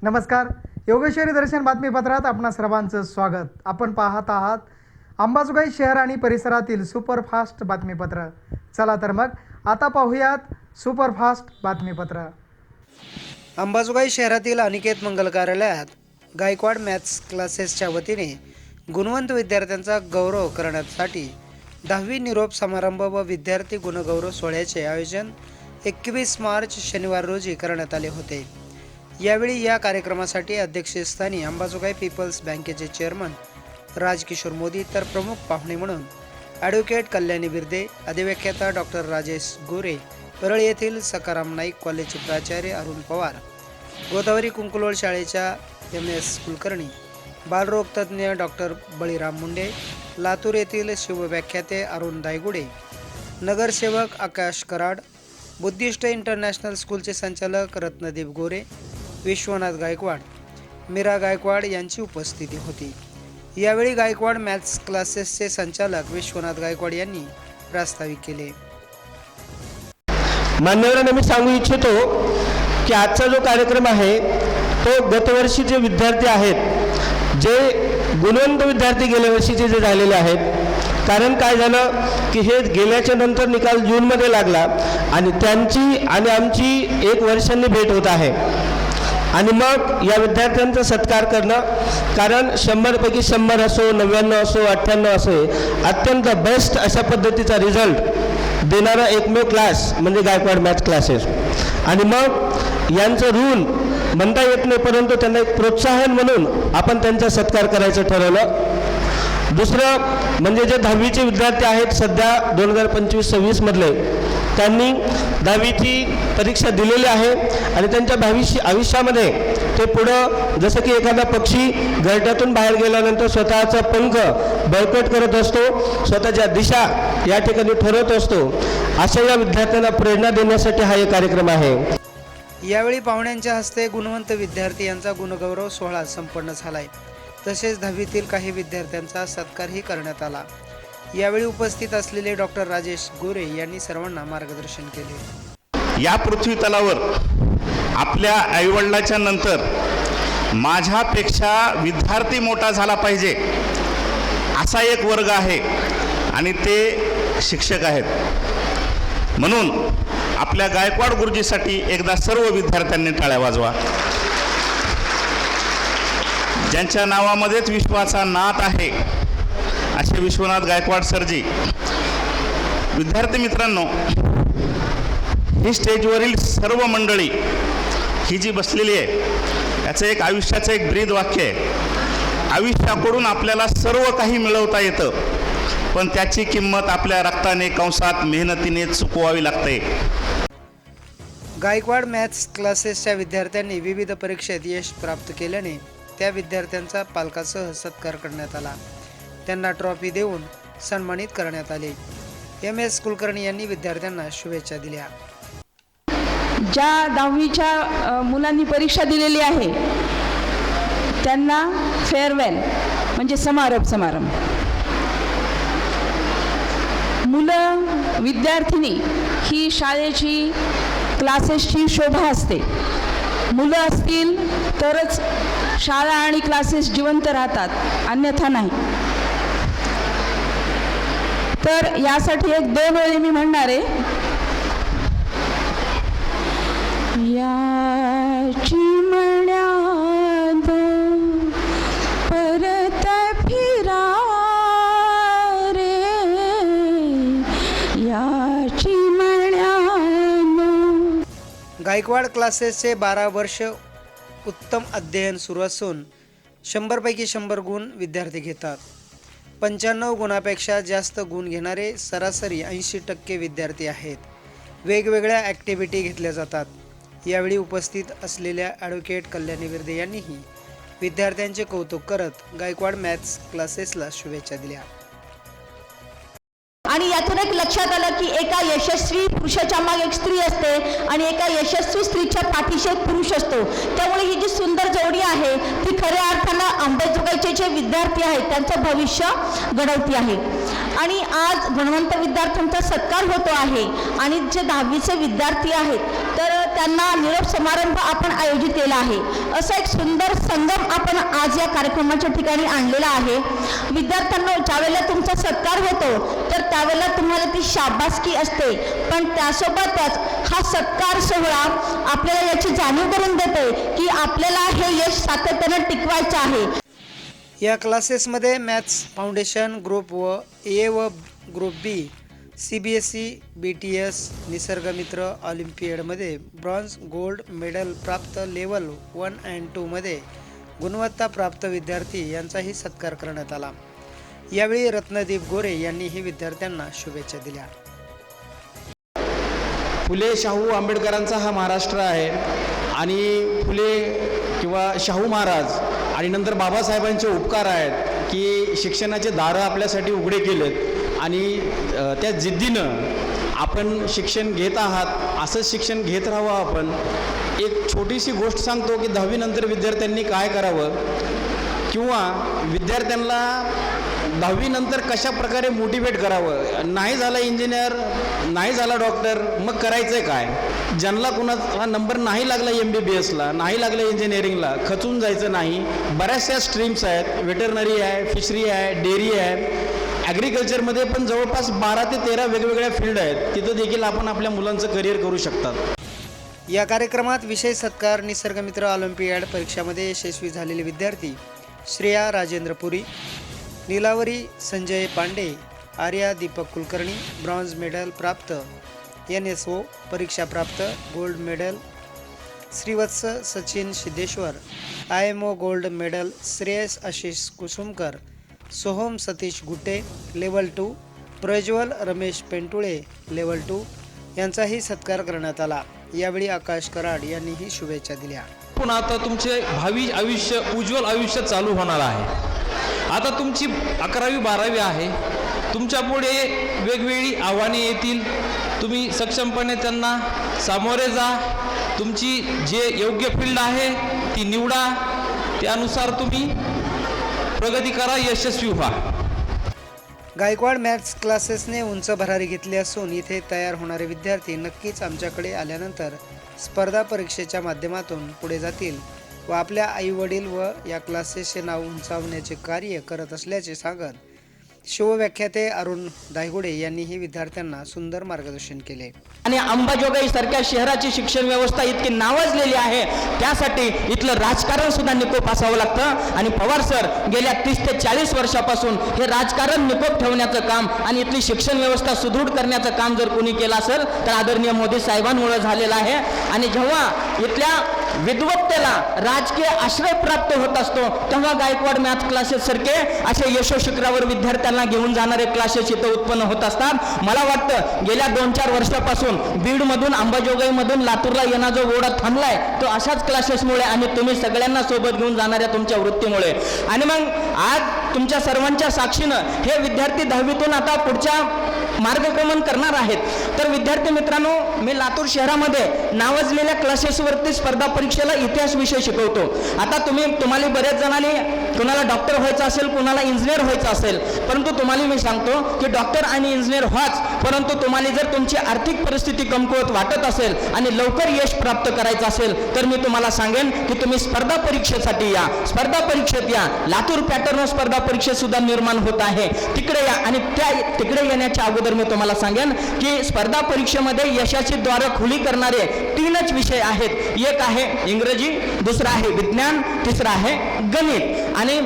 नमस्कार. योगेश्वरी दर्शन बातमीपत्रात आपणा सर्वांचं स्वागत. आपण पाहत आहात अंबाजोगाई शहर आणि परिसरातील सुपरफास्ट बातमीपत्र. चला तर मग आता पाहूयात सुपरफास्ट बातमीपत्र. अंबाजोगाई शहरातील अनिकेत मंगल कार्यालयात गायकवाड मॅथ्स क्लासेसच्या वतीने गुणवंत विद्यार्थ्यांचा गौरव करण्यासाठी 10वी निरोप समारंभ व विद्यार्थी गुणगौरव सोहळ्याचे आयोजन 21 मार्च शनिवार रोजी करण्यात आले होते. यावेळी या कार्यक्रमासाठी अध्यक्षस्थानी अंबाजोगाई पीपल्स बँकेचे चेअरमन राजकिशोर मोदी, तर प्रमुख पाहुणे म्हणून ॲडव्होकेट कल्याणी बिर्दे, अधिव्याख्याता डॉक्टर राजेश गोरे, परळ येथील सकाराम नाईक कॉलेजचे प्राचार्य अरुण पवार, गोदावरी कुंकुलोळ शाळेच्या MS कुलकर्णी, बालरोग तज्ज्ञ डॉक्टर बळीराम मुंडे, लातूर येथील शिवव्याख्याते अरुण दायगुडे, नगरसेवक आकाश कराड, बुद्धिस्ट इंटरनॅशनल स्कूलचे संचालक रत्नदीप गोरे, विश्वनाथ गायकवाड, मीरा गायकवाड यांची उपस्थिती होती. यावेळी गायकवाड मॅथ्स क्लासेसचे संचालक विश्वनाथ गायकवाड यांनी प्रास्ताविक केले. मान्यवरांना मी सांगू इच्छितो की आजचा जो कार्यक्रम आहे तो गतवर्षीचे विद्यार्थी आहेत, जे गुणवंत विद्यार्थी गेल्या वर्षीचे जे झालेले आहेत. कारण काय झालं की हे गेल्याच्या नंतर निकाल जूनमध्ये लागला आणि त्यांची आणि आमची 1 वर्षांनी भेट होत आहे. आणि मग या विद्यार्थ्यांचा सत्कार करणं, कारण 100 पैकी 100 असो, 99 असो, 98 असो, अत्यंत बेस्ट अशा पद्धतीचा रिझल्ट देणारा एकमेव क्लास म्हणजे गायकवाड मॅथ्स क्लासेस. आणि मग यांचं ऋण म्हणता येत नाही, परंतु त्यांना एक प्रोत्साहन म्हणून आपण त्यांचा सत्कार करायचं ठरवलं. दुसरं म्हणजे जे 10वीचे विद्यार्थी आहेत सध्या 2025-26 मधले, त्यांनी 10वीची परीक्षा दिलेली आहे आणि त्यांच्या आयुष्यामध्ये ते पुढं जसं की एखादा पक्षी घरट्यातून बाहेर गेल्यानंतर स्वतःचा पंख बळकट करत असतो, स्वतःच्या दिशा या ठिकाणी ठरवत असतो, अशा या विद्यार्थ्यांना प्रेरणा देण्यासाठी हा एक कार्यक्रम आहे. यावेळी पाहुण्यांच्या हस्ते गुणवंत विद्यार्थी यांचा गुणगौरव सोहळा संपन्न झालाय. तसेच 10वीतील काही विद्यार्थ्यांचा सत्कारही करण्यात आला. यावेळी उपस्थित असलेले डॉक्टर राजेश गोरे यांनी सर्वांना मार्गदर्शन केले. या पृथ्वी तलावर आपल्या आईवडिलाच्या नंतर माझ्यापेक्षा विद्यार्थी मोठा झाला पाहिजे असा एक वर्ग आहे आणि ते शिक्षक आहेत. म्हणून आपल्या गायकवाड गुरुजीसाठी एकदा सर्व विद्यार्थ्यांनी टाळ्या वाजवा. ज्यांच्या नावामध्येच विश्वाचा नाद आहे असे विश्वनाथ गायकवाड सरजी. विद्यार्थी मित्रांनो, ही स्टेजवरील सर्व मंडळी ही जी बसलेली आहे याचं एक आयुष्याचं एक ब्रीद वाक्य आहे. आयुष्याकडून आपल्याला सर्व काही मिळवता येतं, पण त्याची किंमत आपल्या रक्ताने, कंसात मेहनतीने चुकवावी लागते. गायकवाड मॅथ्स क्लासेसच्या विद्यार्थ्यांनी विविध परीक्षेत यश प्राप्त केल्याने त्या विद्यार्थ्यांचा पालकासह सत्कार करण्यात आला. त्यांना ट्रॉफी देऊन सन्मानित करण्यात आले. MS कुलकर्णी यांनी विद्यार्थ्यांना शुभेच्छा दिल्या. ज्या 10वीच्या मुलांनी परीक्षा दिलेली आहे त्यांना फेअरवेल म्हणजे समारोप समारंभ. मुलं, विद्यार्थिनी ही शाळेची, क्लासेसची शोभा असते. मुलं असतील तरच शाळा आणि क्लासेस जिवंत राहतात, अन्यथा नाही. तर यासाठी 1-2 वेळी मी म्हणणार आहे. याची मण्याद परत फिरा रे, याची मण्याद. गायकवाड क्लासेसचे 12 वर्ष उत्तम अध्ययन सुरू असून 100 पैकी 100 गुण विद्यार्थी घेतात. 95 गुणापेक्षा जास्त गुण घेणारे सरासरी 80% विद्यार्थी आहेत. वेगवेगळ्या ॲक्टिव्हिटी घेतल्या जातात. यावेळी उपस्थित असलेल्या ॲडव्होकेट कल्याणी बिर्दे यांनीही विद्यार्थ्यांचे कौतुक करत गायकवाड मॅथ्स क्लासेसला शुभेच्छा दिल्या. आणि यातून एक लक्षात आलं की एका यशस्वी पुरुषाच्या मागे एक स्त्री असते आणि एका यशस्वी स्त्रीच्या पाठीशी एक पुरुष असतो. त्यामुळे ही जी सुंदर जोडी आहे ती खऱ्या अर्थानं अंबाजोगाईचे जे विद्यार्थी आहेत त्यांचं भविष्य घडवती आहे. आणि आज गुणवंत विद्यार्थ्यांचा सत्कार होतो आहे आणि जे 10वीचे विद्यार्थी आहेत तर त्यांना निरोप समारंभ आपण आयोजित केला आहे. असा एक सुंदर संगम आपण आज या कार्यक्रमाच्या ठिकाणी आणलेला आहे. विद्यार्थ्यांना ज्यावेळेला तुमचा सत्कार होतो तर त्यावेळेला तुम्हाला ती शाबासकी असते, पण त्यासोबतच हा सत्कार सोहळा आपल्याला याची जाणीव करून देते की आपल्याला हे यश सातत्याने टिकवायचं आहे. या क्लासेसमध्ये मॅथ्स फाउंडेशन ग्रुप व ए व ग्रुप बी, CBSE, BTS, निसर्गमित्र ऑलिम्पियडमध्ये ब्रॉन्झ गोल्ड मेडल प्राप्त लेवल 1 and 2 मध्ये गुणवत्ता प्राप्त विद्यार्थी यांचाही सत्कार करण्यात आला. यावेळी रत्नदीप गोरे यांनीही विद्यार्थ्यांना शुभेच्छा दिल्या. फुले शाहू आंबेडकरांचा हा महाराष्ट्र आहे आणि फुले किंवा शाहू महाराज आणि नंतर बाबासाहेबांचे उपकार आहेत की शिक्षणाचे दारं आपल्यासाठी उघडे केलेत आणि त्या जिद्दीनं आपण शिक्षण घेत आहात, असंच शिक्षण घेत राहावं. आपण एक छोटीशी गोष्ट सांगतो की 10वी नंतर विद्यार्थ्यांनी काय करावं किंवा विद्यार्थ्यांना 10वी नंतर कशा प्रकारे मोटिवेट करावं. नाही झाला इंजिनियर, नाही झाला डॉक्टर, मग करायचं काय. ज्यांना कुणाचा नंबर नाही लागला MBBSला, नाही लागला इंजिनिअरिंगला, खचून जायचं नाही. बऱ्याचशा स्ट्रीम्स आहेत, वेटरनरी आहे, फिशरी आहे, डेअरी आहे, ॲग्रिकल्चरमध्ये पण जवळपास 12 ते 13 वेगवेगळ्या फील्ड आहेत. तिथं देखील आपण आपल्या मुलांचं करिअर करू शकतात. या कार्यक्रमात विषय सत्कार निसर्गमित्र ऑलिम्पियाड परीक्षामध्ये यशस्वी झालेले विद्यार्थी श्रेया राजेंद्र पुरी, नीलावरी संजय पांडे, आर्या दीपक कुलकर्णी, ब्रॉन्झ मेडल प्राप्त NSO, परीक्षा प्राप्त gold medal Shrivatsa Sachin Siddheshwar, IMO gold medal Shreyas Ashish Kusumkar, Soham Satish Gute level 2, Prajwal Ramesh Pentule level 2 यांचाही सत्कार करण्यात आला. यावेळी आकाश कराड यांनीही शुभेच्छा दिल्या. पुन्हा आता तुमचे भावी आयुष्य, उज्ज्वल आयुष्य चालू होणार आहे. आता तुमची 11वी 12वी आहे. तुमच्यापुढे वेगवेगळी आव्हाने येतील. तुम्ही सक्षमपणे त्यांना सामोरे जा. तुमची जे योग्य फील्ड आहे ती निवडा. त्यानुसार तुम्ही प्रगती करा, यशस्वी व्हा. गायकवाड मॅथ्स क्लासेसने उंच भरारी घेतली असून इथे तयार होणारे विद्यार्थी नक्कीच आमच्याकडे आल्यानंतर स्पर्धा परीक्षेच्या माध्यमातून पुढे जातील व आपल्या आईवडील व या क्लासेसचे नाव उंचावण्याचे कार्य करत असल्याचे सांगत शिवव्याख्याते अरुण दायगुडे यांनीही विद्यार्थ्यांना सुंदर मार्गदर्शन केले. आणि अंबाजोगाई सारख्या शहराची शिक्षण व्यवस्था इतकी नावाजलेली आहे, त्यासाठी इथलं राजकारण सुद्धा निकोप असावं लागतं. आणि पवार सर गेल्या 30 ते 40 वर्षापासून हे राजकारण निकोप ठेवण्याचं काम आणि इथली शिक्षण व्यवस्था सुदृढ करण्याचं काम जर कोणी केलं असेल तर आदरणीय मोदी साहेबांमुळे झालेलं आहे. आणि जेव्हा इथल्या विद्वत्तेला राजकीय आश्रय प्राप्त होत असतो तेव्हा गायकवाड मॅथ्स क्लासेस सारखे असे यशोशिखरावर विद्यार्थ्यांना घेऊन जाणारे क्लासेस इथं उत्पन्न होत असतात. मला वाटतं गेल्या 2-4 वर्षापासून बीडमधून, अंबाजोगाईमधून लातूरला येणं जो ओढा थांबलाय तो अशाच क्लासेसमुळे आणि तुम्ही सगळ्यांना सोबत घेऊन जाणाऱ्या तुमच्या वृत्तीमुळे. आणि मग आज तुमच्या सर्वांच्या साक्षीनं हे विद्यार्थी 10वीतून आता पुढच्या मार्गक्रमण करणार आहेत. तर विद्यार्थी मित्रांनो, मी लातूर शहरामध्ये नावाजलेल्या क्लासेसवरती स्पर्धा परीक्षेला इतिहास विषय शिकवतो. आता तुम्हाला बऱ्याच जणांनी, कुणाला डॉक्टर व्हायचं असेल, कुणाला इंजिनियर व्हायचं असेल, परंतु तुम्हाला मी सांगतो की डॉक्टर आणि इंजिनियर व्हाच, परंतु तुम्हाला जर तुमची आर्थिक परिस्थिती कमकुवत वाटत असेल आणि लवकर यश प्राप्त करायचं असेल तर मी तुम्हाला सांगेन की तुम्ही स्पर्धा परीक्षेसाठी या, स्पर्धा परीक्षेत या. लातूर पॅटर्न स्पर्धा परीक्षेत सुद्धा निर्माण होत आहे, तिकडे या. आणि त्या तिकडे येण्याच्या अगोदर मी तुम्हाला सांगेन की स्पर्धा परीक्षेमध्ये यशाची द्वारं खुली करणारे 3च विषय आहेत. एक आहे इंग्रजी, दुसरा आहे विज्ञान, तिसरा आहे गणित. आणि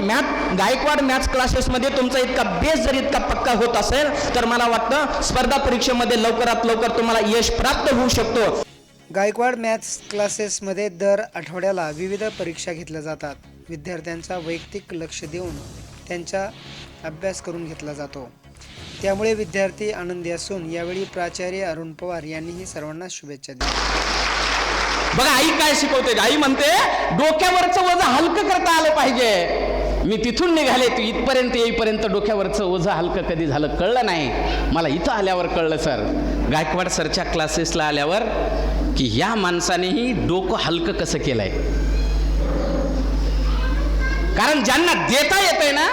गायकवाड मॅथ्स क्लासेसमध्ये तुमचा इतका बेस जर इतका पक्का होत असेल तर मला वाटतं स्पर्धा परीक्षेमध्ये लवकरात लवकर तुम्हाला यश प्राप्त होऊ शकतो. गायकवाड मॅथ्स क्लासेसमध्ये दर आठवड्याला विविध परीक्षा घेतल्या जातात. विद्यार्थ्यांचा वैयक्तिक लक्ष देऊन त्यांचा अभ्यास करून घेतला जातो. त्यामुळे विद्यार्थी आनंदी असून यावेळी प्राचार्य अरुण पवार यांनीही सर्वांना शुभेच्छा दिल्या. बघा आई काय शिकवते. आई म्हणते डोक्यावरचं वजन हलकं करता आलं पाहिजे. मी तिथून निघाले, तू इथपर्यंत येईपर्यंत डोक्यावरचं ओझं हलकं कधी झालं कळलं नाही. मला इथं आल्यावर कळलं सर, गायकवाड सरच्या क्लासेसला आल्यावर, की या माणसानेही डोकं हलकं कसं केलंय. कारण ज्यांना देता येतंय ना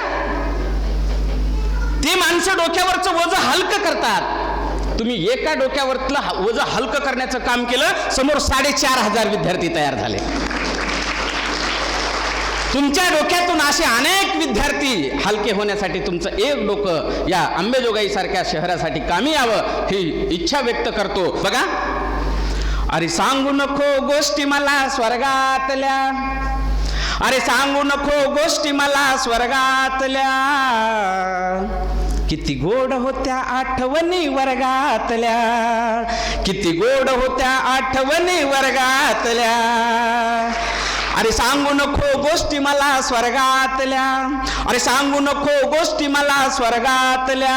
ते माणसं डोक्यावरचं ओझं हलकं करतात. तुम्ही एका डोक्यावरतलं वजन हलकं करण्याचं काम केलं, समोर 4500 विद्यार्थी तयार झाले. तुमच्या डोक्यातून असे अनेक विद्यार्थी हलके होण्यासाठी तुमचं एक डोकं या अंबेजोगाई सारख्या शहरासाठी कामी यावं ही इच्छा व्यक्त करतो. बघा, अरे सांगू नको गोष्टी मला स्वर्गातल्या, अरे सांगू नको गोष्टी मला स्वर्गातल्या, किती गोड होत्या आठवणी वर्गातल्या, किती गोड होत्या आठवणी वर्गातल्या. अरे सांगू नको गोष्टी मला स्वर्गातल्या, अरे सांगू नको गोष्टी मला स्वर्गातल्या,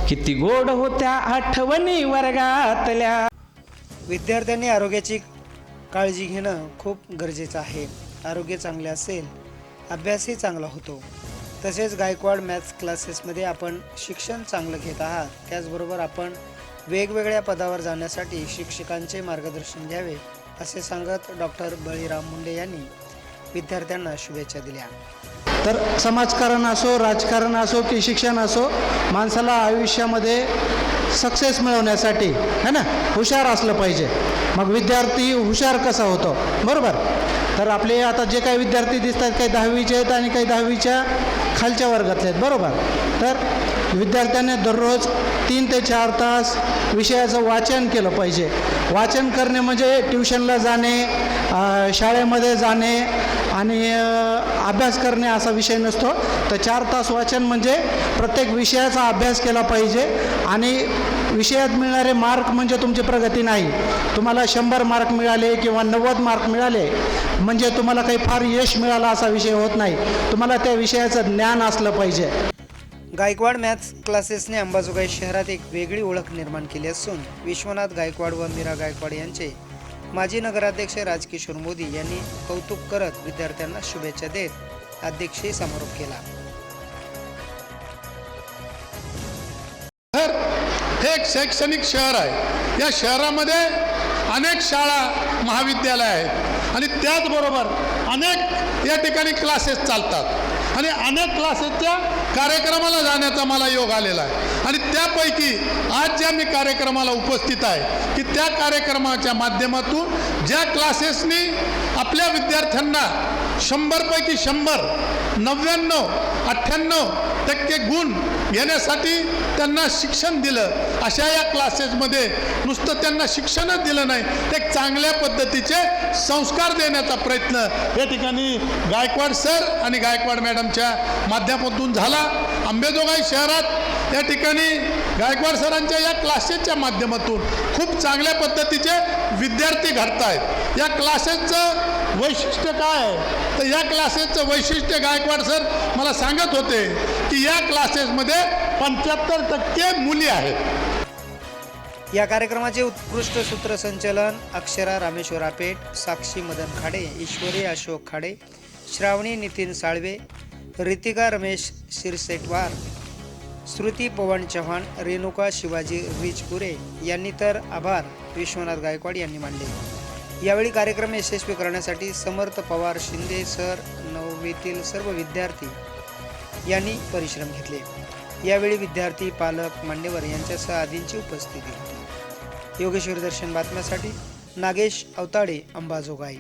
किती गोड होत्या आठवणी वर्गातल्या. विद्यार्थ्यांनी आरोग्याची काळजी घेणं खूप गरजेचं आहे. आरोग्य चांगले असेल, अभ्यासही चांगला होतो. तसेच गायकवाड मॅथ्स क्लासेसमध्ये आपण शिक्षण चांगलं घेत आहात. त्याचबरोबर आपण वेगवेगळ्या पदावर जाण्यासाठी शिक्षकांचे मार्गदर्शन घ्यावे असे सांगत डॉक्टर बळीराम मुंडे यांनी विद्यार्थ्यांना शुभेच्छा दिल्या. तर समाजकारण असो, राजकारण असो की शिक्षण असो, माणसाला आयुष्यामध्ये सक्सेस मिळवण्यासाठी है ना हुशार असलं पाहिजे. मग विद्यार्थी हुशार कसा होतो, बरोबर? तर आपले आता जे काही विद्यार्थी दिसतात, काही 10वीचे आहेत आणि काही 10वीच्या खालच्या वर्गातले आहेत, बरोबर? तर विद्यार्थ्यांनी दररोज 3 ते 4 तास विषयाचं वाचन केलं पाहिजे. वाचन करणे म्हणजे ट्युशनला जाणे, शाळेमध्ये जाणे आणि अभ्यास करणे असा विषय नसतो. तर 4 तास वाचन म्हणजे प्रत्येक विषयाचा अभ्यास केला पाहिजे. आणि विषयात मिळणारे मार्क म्हणजे तुमची प्रगती नाही. तुम्हाला 100 मार्क मिळाले किंवा 90 मार्क मिळाले म्हणजे तुम्हाला काही फार यश मिळालं असा विषय होत नाही. तुम्हाला त्या विषयाचं ज्ञान असलं पाहिजे. गायकवाड मॅथ्स क्लासेसने अंबाजोगाई शहरात एक वेगळी ओळख निर्माण केली असून विश्वनाथ गायकवाड व मीरा गायकवाड यांचे माजी नगराध्यक्ष राजकिशोर मोदी यांनी कौतुक करत विद्यार्थ्यांना शुभेच्छा देत अध्यक्षीय समारोप केला. हे एक शैक्षणिक शहर आहे. या शहरामध्ये अनेक शाळा, महाविद्यालय आहेत आणि त्याचबरोबर अनेक या ठिकाणी क्लासेस चालतात आणि अनेक क्लासेसच्या कार्यक्रमाला जाण्याचा मला योग आलेला आहे. आणि त्यापैकी आज ज्या मी कार्यक्रमाला उपस्थित आहे की त्या कार्यक्रमाच्या माध्यमातून ज्या क्लासेसनी आपल्या विद्यार्थ्यांना 100 पैकी 100, 99, 98% गुण घेण्यासाठी त्यांना शिक्षण दिलं, अशा या क्लासेसमध्ये नुसतं त्यांना शिक्षणच दिलं नाही, ते चांगल्या पद्धतीचे संस्कार देण्याचा प्रयत्न या ठिकाणी गायकवाड सर आणि गायकवाड मॅडमच्या माध्यमातून झाला. अंबेजोगाई शहरात या ठिकाणी गायकवाड सरांच्या या क्लासेसच्या माध्यमातून खूप चांगल्या पद्धतीचे विद्यार्थी घडत आहेत. या क्लासेसचं वैशिष्ट्य काय आहे, तर या क्लासेसचं वैशिष्ट्य गायकवाड सर मला सांगत होते की या क्लासेसमध्ये 75% मुली आहेत. या कार्यक्रमाचे उत्कृष्ट सूत्रसंचलन अक्षरा रामेश्वर आपेट, साक्षी मदन खाडे, ईश्वरी अशोक खाडे, श्रावणी नितीन साळवे, रितिका रमेश शिरसेटवार, श्रुती पवन चव्हाण, रेणुका शिवाजी रिचपुरे यांनी तर आभार विश्वनाथ गायकवाड यांनी मानले. यावेळी कार्यक्रम यशस्वी करण्यासाठी समर्थ पवार शिंदे सर, 9वीतील सर्व विद्यार्थी यांनी परिश्रम घेतले. यावेळी विद्यार्थी, पालक, मान्यवर यांच्यासह आदींची उपस्थिती होती. योगेश्वर दर्शन बातम्यासाठी नागेश अवताडे, अंबाजोगाई.